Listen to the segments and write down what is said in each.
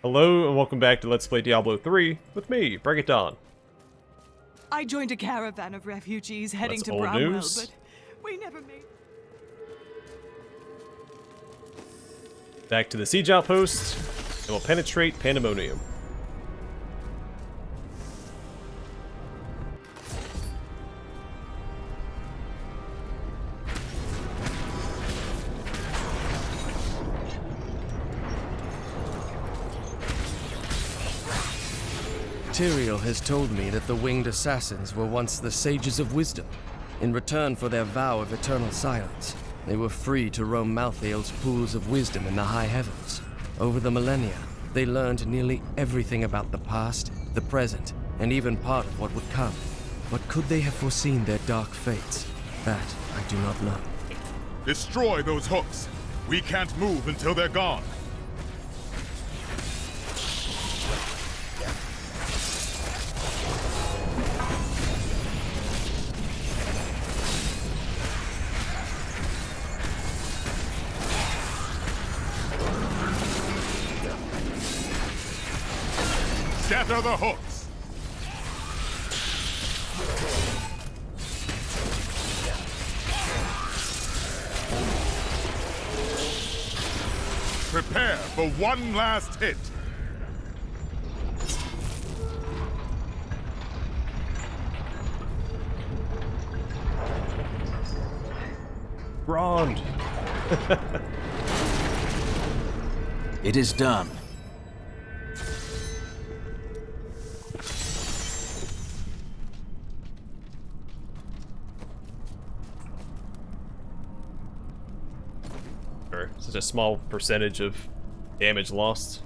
Hello and welcome back to Let's Play Diablo 3 with me, BringItDon. I joined a caravan of refugees heading That's to old Bramwell, news. but we never made... Back to the siege outpost, and we'll penetrate Pandemonium. Tyrael has told me that the winged assassins were once the sages of wisdom. In return for their vow of eternal silence, they were free to roam Malthael's pools of wisdom in the high heavens. Over the millennia, they learned nearly everything about the past, the present, and even part of what would come. But could they have foreseen their dark fates? That I do not know. Destroy those hooks! We can't move until they're gone! Scatter the hooks! Prepare for one last hit! Grond! It is done. Such a small percentage of damage lost.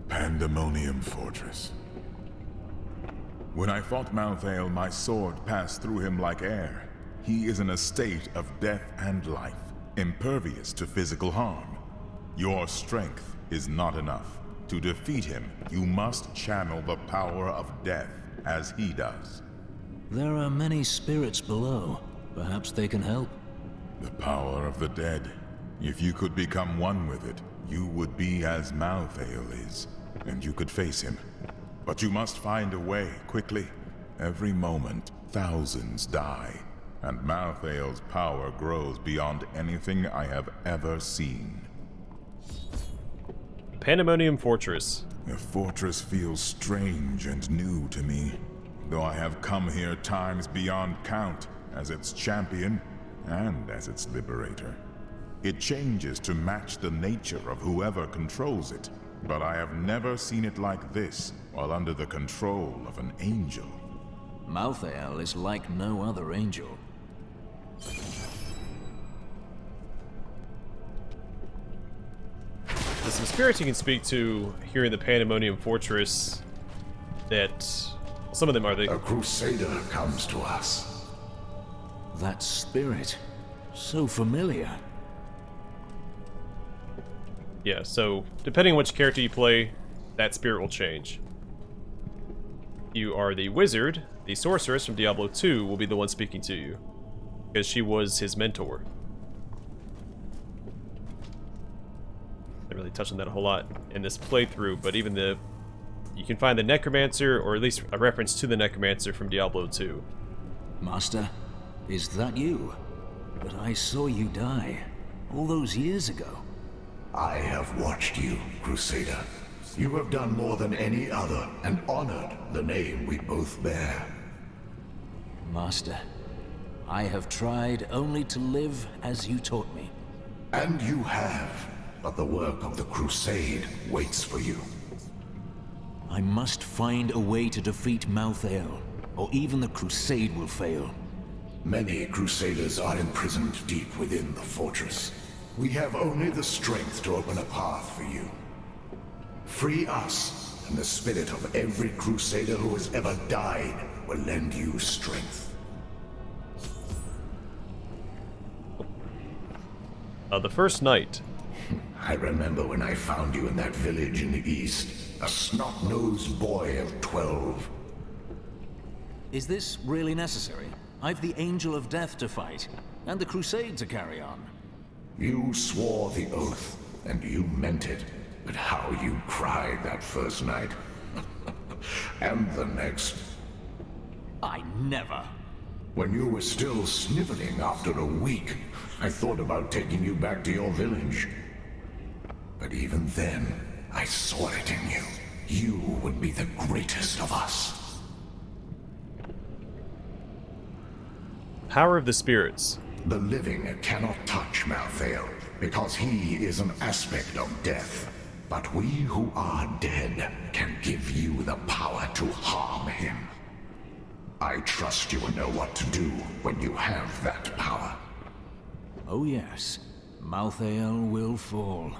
Pandemonium Fortress. When I fought Malthael, my sword passed through him like air. He is in a state of death and life, impervious to physical harm. Your strength is not enough. To defeat him, you must channel the power of death, as he does. There are many spirits below. Perhaps they can help. The power of the dead. If you could become one with it, you would be as Malthael is, and you could face him. But you must find a way, quickly. Every moment, thousands die, and Malthael's power grows beyond anything I have ever seen. Pandemonium Fortress. The fortress feels strange and new to me, though I have come here times beyond count as its champion and as its liberator. It changes to match the nature of whoever controls it, but I have never seen it like this while under the control of an angel. Malthael is like no other angel. There's some spirits you can speak to here in the Pandemonium Fortress that some of them are the... A crusader comes to us. That spirit. So familiar. Yeah, so depending on which character you play, that spirit will change. You are the wizard, the sorceress from Diablo II will be the one speaking to you, because she was his mentor. I didn't really touch on that a whole lot in this playthrough, but even you can find the necromancer, or at least a reference to the necromancer from Diablo II. Master, is that you? But I saw you die all those years ago. I have watched you, Crusader. You have done more than any other and honored the name we both bear. Master, I have tried only to live as you taught me. And you have, but the work of the Crusade waits for you. I must find a way to defeat Malthael, or even the Crusade will fail. Many Crusaders are imprisoned deep within the fortress. We have only the strength to open a path for you. Free us, and the spirit of every Crusader who has ever died will lend you strength. The first night. I remember when I found you in that village in the east, a snot-nosed boy of 12. Is this really necessary? I've the Angel of Death to fight, and the Crusade to carry on. You swore the oath, and you meant it. But how you cried that first night. And the next. I never. When you were still sniveling after a week, I thought about taking you back to your village. But even then, I saw it in you. You would be the greatest of us. Power of the spirits. The living cannot touch Malthael, because he is an aspect of death. But we who are dead can give you the power to harm him. I trust you will know what to do when you have that power. Oh yes, Malthael will fall.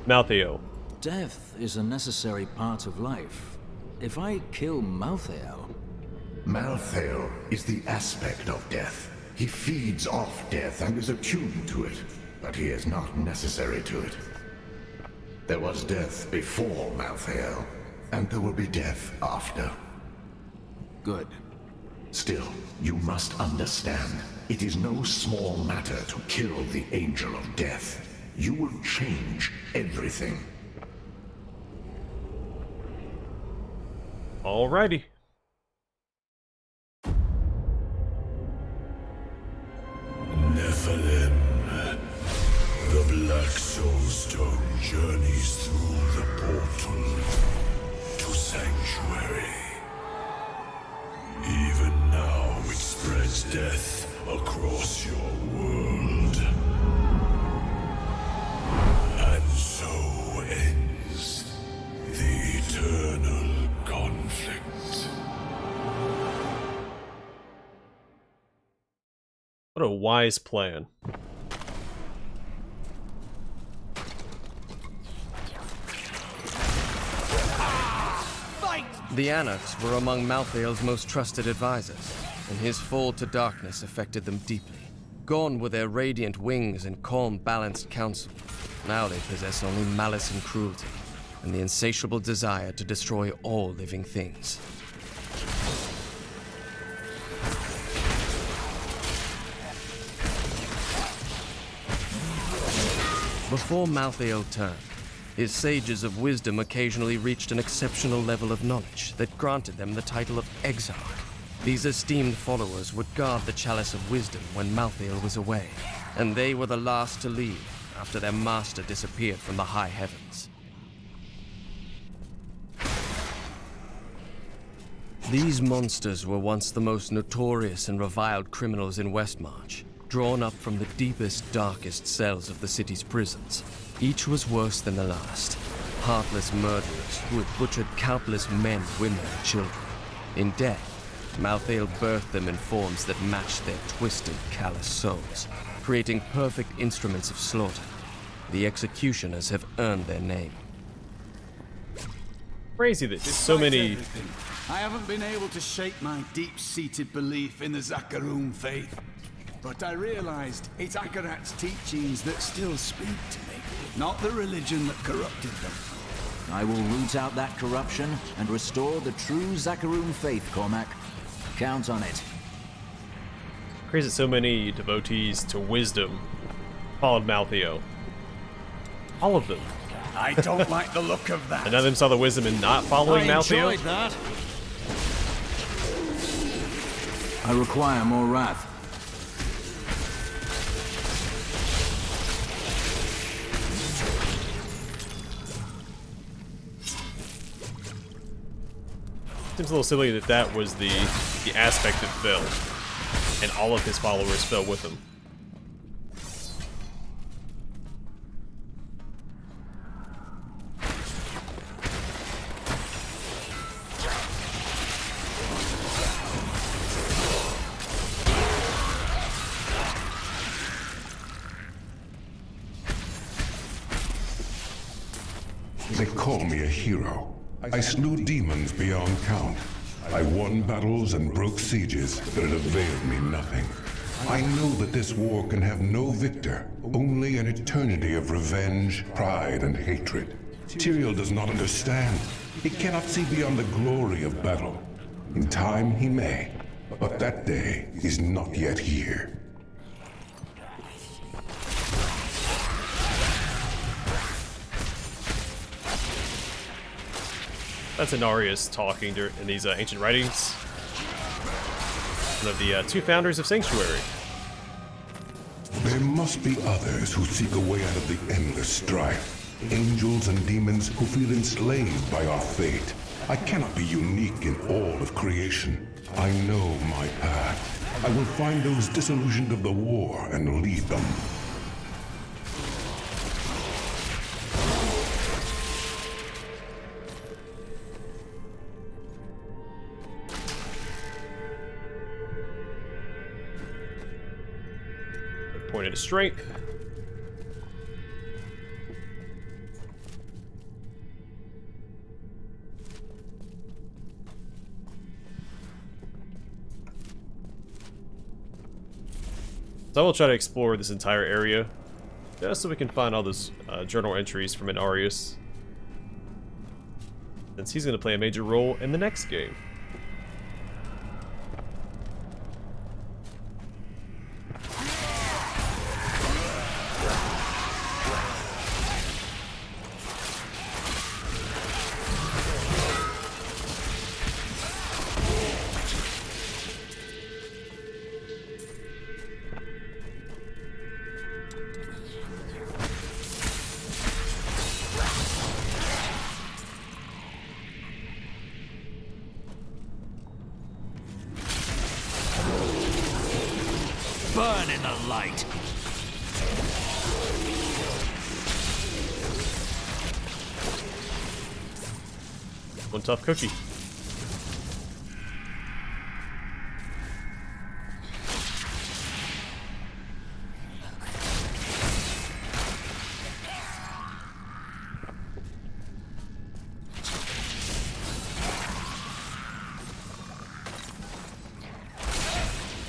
Malthael. Death is a necessary part of life. If I kill Malthael... Malthael is the aspect of death. He feeds off death and is attuned to it, but he is not necessary to it. There was death before Malthael, and there will be death after. Good. Still, you must understand, it is no small matter to kill the Angel of Death. You will change everything. Alrighty. Nephilim. The Black Soul Stone journeys through the portal to Sanctuary. Even now it spreads death across your world. And so ends the eternal conflict. What a wise plan. The Anarchs were among Malthael's most trusted advisors, and his fall to darkness affected them deeply. Gone were their radiant wings and calm, balanced counsel. Now they possess only malice and cruelty, and the insatiable desire to destroy all living things. Before Malthael turned, his sages of wisdom occasionally reached an exceptional level of knowledge that granted them the title of Exarch. These esteemed followers would guard the Chalice of Wisdom when Malthael was away, and they were the last to leave after their master disappeared from the high heavens. These monsters were once the most notorious and reviled criminals in Westmarch, drawn up from the deepest, darkest cells of the city's prisons. Each was worse than the last. Heartless murderers who had butchered countless men, women, and children. In death, Malthael birthed them in forms that matched their twisted, callous souls, creating perfect instruments of slaughter. The executioners have earned their name. Crazy that so many... I haven't been able to shake my deep-seated belief in the Zakarum faith. But I realized it's Akarat's teachings that still speak to me, not the religion that corrupted them. I will root out that corruption and restore the true Zakarum faith, Cormac. Count on it. Crazy that so many devotees to wisdom followed Malthael. All of them. I don't like the look of that. And none of them saw the wisdom in not following Malthael. Enjoyed that. I require more wrath. Seems a little silly that that was the aspect that fell, and all of his followers fell with him. They call me a hero. I slew demons beyond count. I won battles and broke sieges, but it availed me nothing. I know that this war can have no victor, only an eternity of revenge, pride, and hatred. Tyrael does not understand. He cannot see beyond the glory of battle. In time he may, but that day is not yet here. That's Inarius talking in these ancient writings. One of the two founders of Sanctuary. There must be others who seek a way out of the endless strife. Angels and demons who feel enslaved by our fate. I cannot be unique in all of creation. I know my path. I will find those disillusioned of the war and lead them. Point of strength. So I will try to explore this entire area, just so we can find all those journal entries from Inarius, since he's going to play a major role in the next game. Burn in the light. One tough cookie.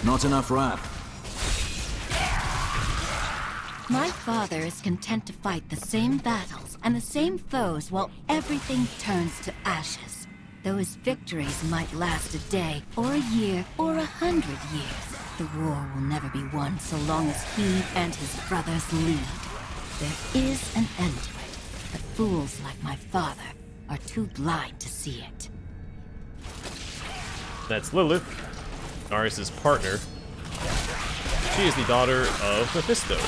Not enough wrath. My father is content to fight the same battles and the same foes while everything turns to ashes. Though his victories might last a day, or a year, or 100 years, the war will never be won so long as he and his brothers lead. There is an end to it, but fools like my father are too blind to see it. That's Lilith, Inarius' partner. She is the daughter of Mephisto.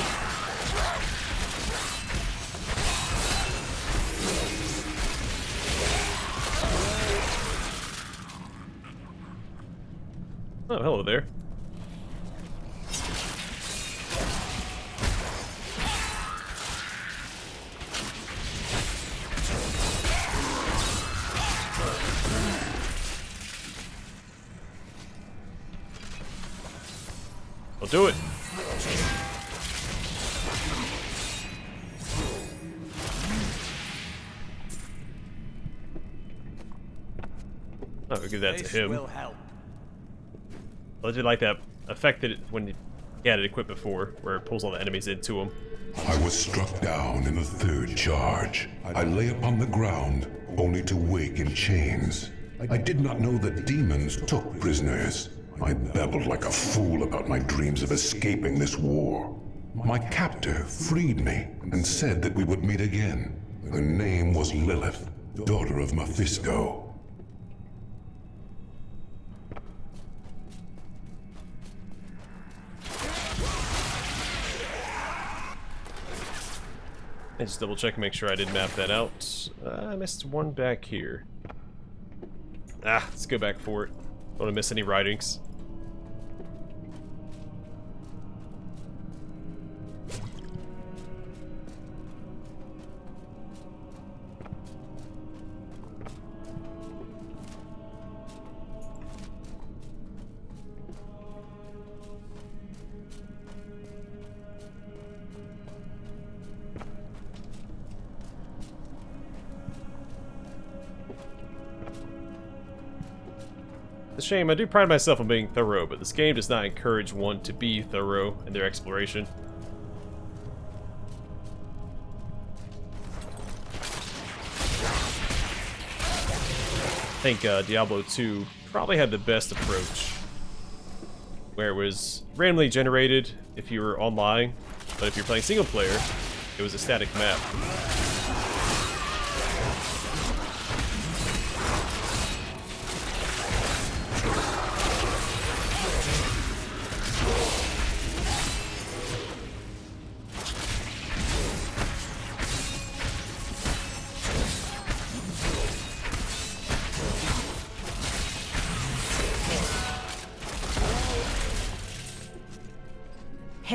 Oh, hello there. I'll do it. Oh, we'll give that to him. Will help. I did like that effect that when he had it equipped before, where it pulls all the enemies into him. I was struck down in the third charge. I lay upon the ground, only to wake in chains. I did not know that demons took prisoners. I babbled like a fool about my dreams of escaping this war. My captor freed me and said that we would meet again. Her name was Lilith, daughter of Mephisto. I just double check and make sure I didn't map that out. I missed one back here. Ah, let's go back for it. Don't want to miss any writings. It's a shame, I do pride myself on being thorough, but this game does not encourage one to be thorough in their exploration. I think Diablo II probably had the best approach, where it was randomly generated if you were online, but if you're playing single player, it was a static map.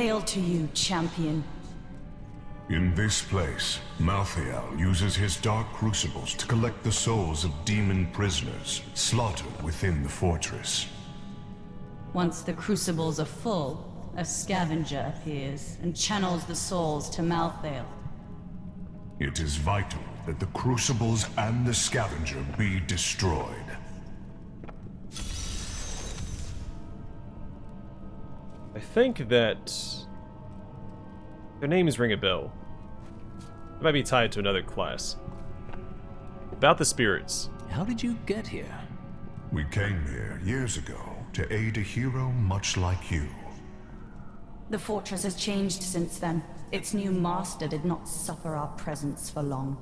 Hail to you, champion. In this place, Malthael uses his dark crucibles to collect the souls of demon prisoners slaughtered within the fortress. Once the crucibles are full, a scavenger appears and channels the souls to Malthael. It is vital that the crucibles and the scavenger be destroyed. I think that their names ring a bell. It might be tied to another class. About the spirits. How did you get here? We came here years ago to aid a hero much like you. The fortress has changed since then. Its new master did not suffer our presence for long.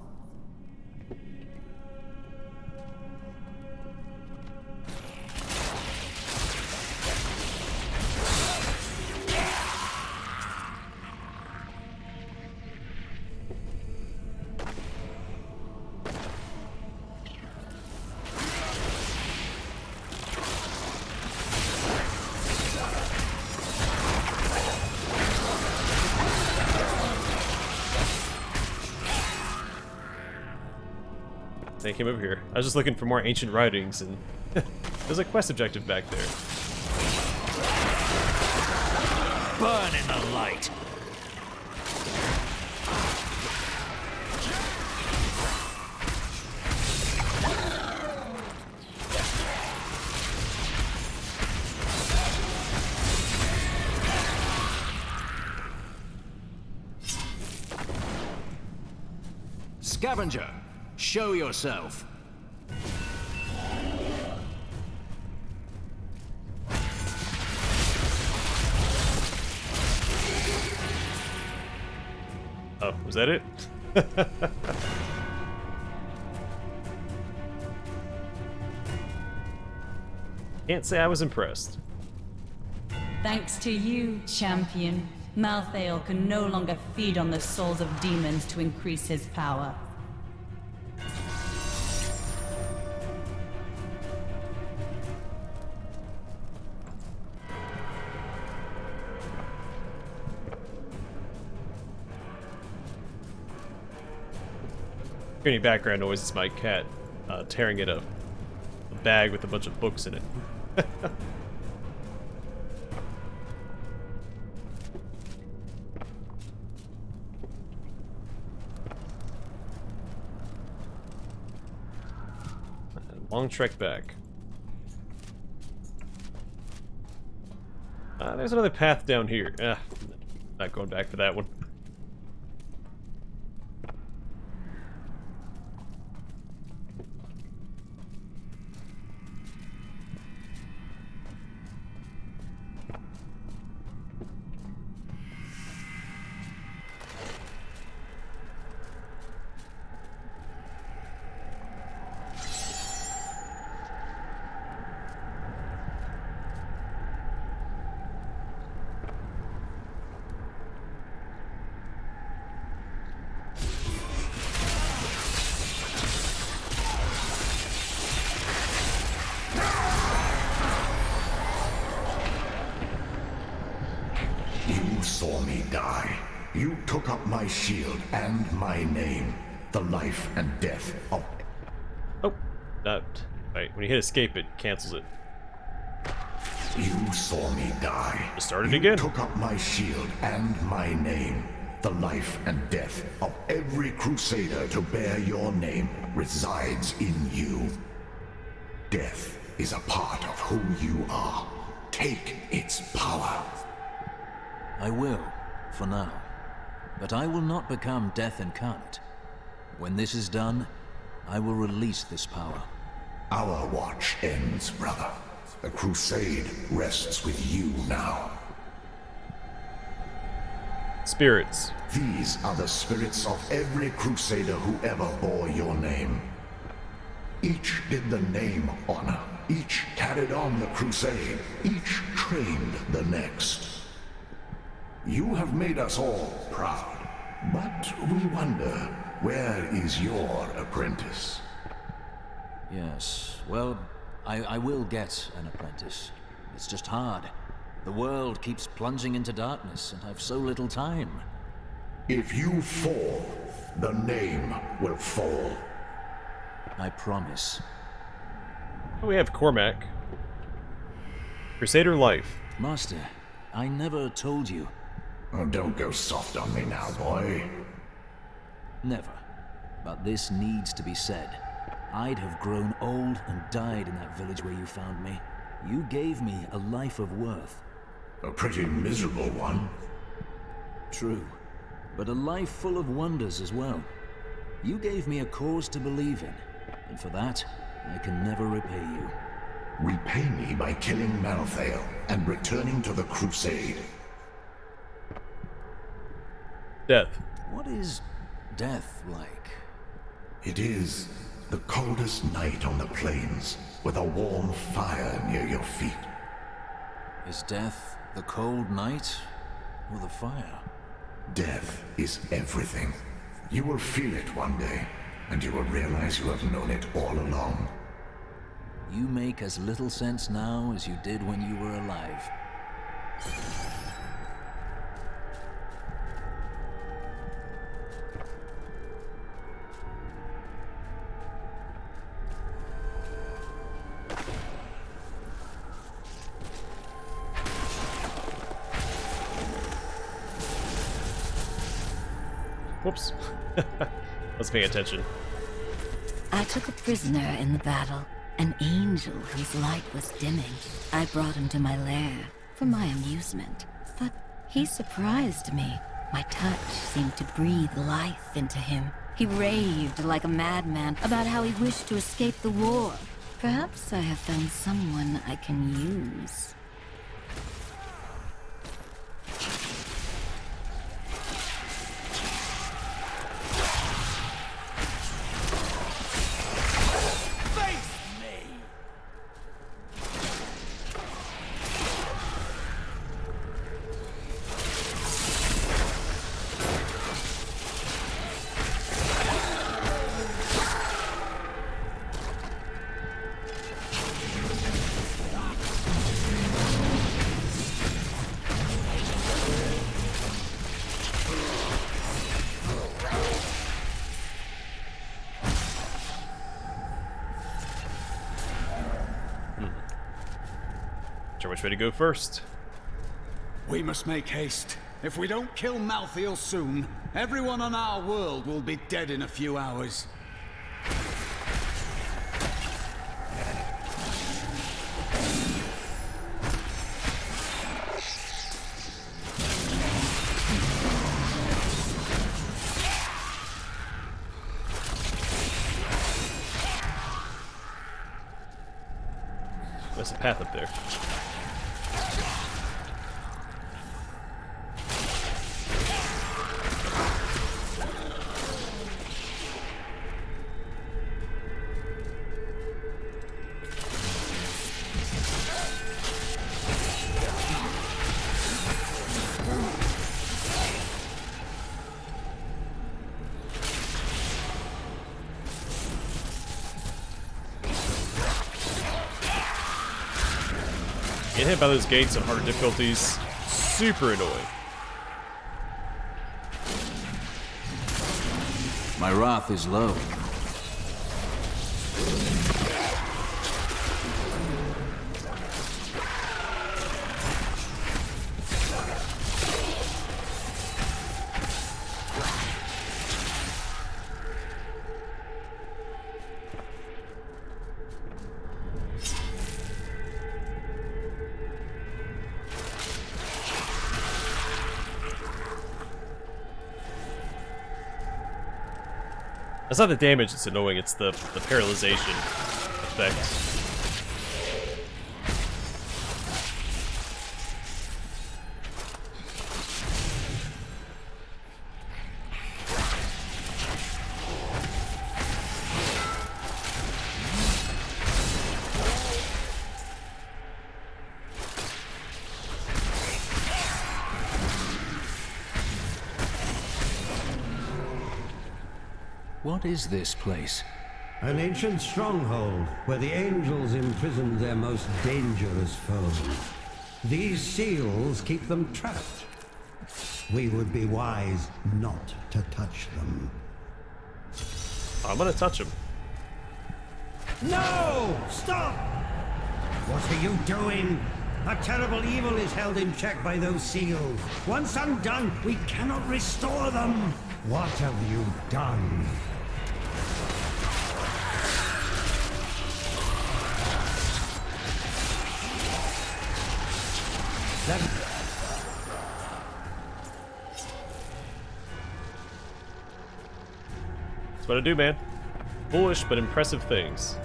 They came over here. I was just looking for more ancient writings, and there's a quest objective back there. Burn in the light! Scavenger, show yourself. Oh, was that it? Can't say I was impressed. Thanks to you, champion, Malthael can no longer feed on the souls of demons to increase his power. Any background noise, it's my cat tearing it up. A bag with a bunch of books in it. Long trek back. There's another path down here. Not going back for that one. Saw me die. You took up my shield and my name, the life and death of... Oh, right. When you hit escape, it cancels it. You saw me die. Just start it again. You took up my shield and my name, the life and death of every crusader to bear your name resides in you. Death is a part of who you are. Take its power. I will, for now. But I will not become death incarnate. When this is done, I will release this power. Our watch ends, brother. The crusade rests with you now. Spirits. These are the spirits of every crusader who ever bore your name. Each did the name honor. Each carried on the crusade. Each trained the next. You have made us all proud, but we wonder, where is your apprentice? Yes, well, I will get an apprentice. It's just hard. The world keeps plunging into darkness, and I've so little time. If you fall, the name will fall. I promise. Oh, we have Cormac. Crusader life. Master, I never told you. Oh, don't go soft on me now, boy. Never. But this needs to be said. I'd have grown old and died in that village where you found me. You gave me a life of worth. A pretty miserable one. True. But a life full of wonders as well. You gave me a cause to believe in. And for that, I can never repay you. Repay me by killing Malthael and returning to the Crusade. Death. What is death like? It is the coldest night on the plains, with a warm fire near your feet. Is death the cold night or the fire? Death is everything. You will feel it one day, and you will realize you have known it all along. You make as little sense now as you did when you were alive. Whoops. Let's pay attention. I took a prisoner in the battle, an angel whose light was dimming. I brought him to my lair for my amusement, but he surprised me. My touch seemed to breathe life into him. He raved like a madman about how he wished to escape the war. Perhaps I have found someone I can use. Which way to go first? We must make haste. If we don't kill Malthael soon, everyone on our world will be dead in a few hours. There's a path up there. Getting hit by those gates on harder difficulties, super annoying. My wrath is low. It's not the damage that's annoying, it's the paralyzation effect. What is this place? An ancient stronghold where the angels imprisoned their most dangerous foes. These seals keep them trapped. We would be wise not to touch them. I'm gonna touch him. No! Stop! What are you doing? A terrible evil is held in check by those seals. Once undone, we cannot restore them. What have you done? That's what I do, man. Foolish but impressive things.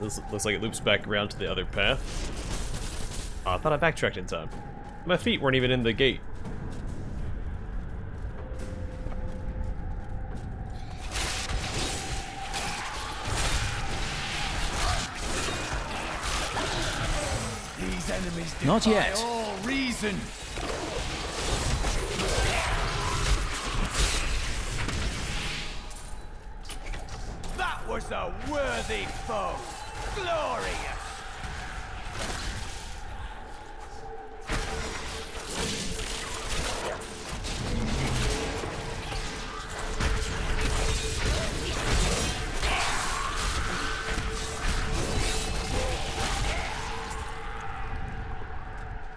This looks like it loops back around to the other path. Oh, I thought I backtracked in time. My feet weren't even in the gate. These enemies Not defy yet. all reason. That was a worthy foe. Glorious.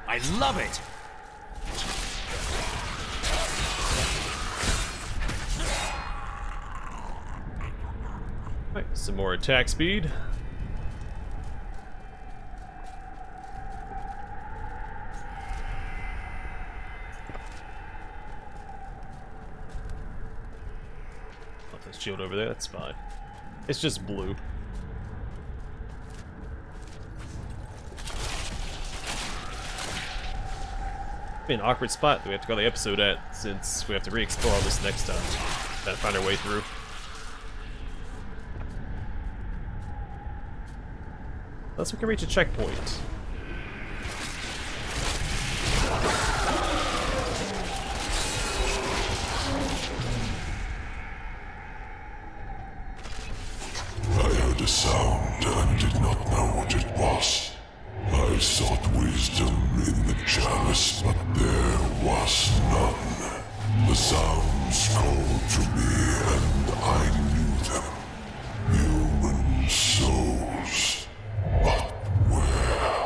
I love it! Right, some more attack speed. Left this shield over there, that's fine. It's just blue. Be an awkward spot that we have to call the episode at, since we have to re-explore all this next time. Gotta find our way through. Unless we can reach a checkpoint. I heard a sound and did not know what it was. I sought wisdom in the chalice, but there was none. The sounds called to me, and I knew them. Human souls. But where?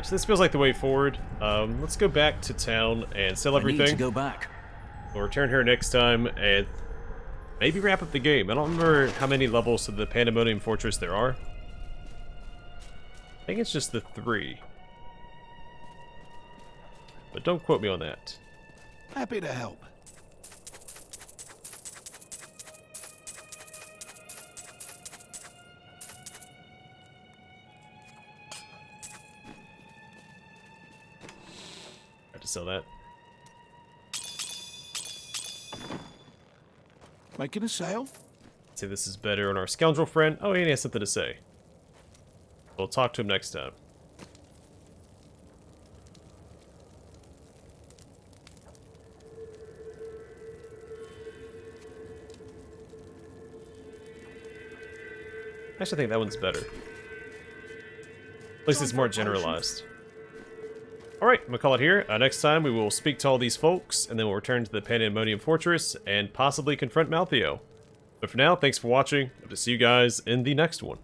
So this feels like the way forward. Let's go back to town and sell everything. I need to go back. We'll return here next time and maybe wrap up the game. I don't remember how many levels to the Pandemonium Fortress there are. I think it's just the 3. But don't quote me on that. Happy to help. Have to sell that. Making a sale? Say this is better on our scoundrel friend. Oh, and he has something to say. We'll talk to him next time. Actually, I think that one's better. At least it's more generalized. Alright, I'm gonna call it here. Next time we will speak to all these folks, and then we'll return to the Pandemonium Fortress, and possibly confront Maltheo. But for now, thanks for watching. Hope to see you guys in the next one.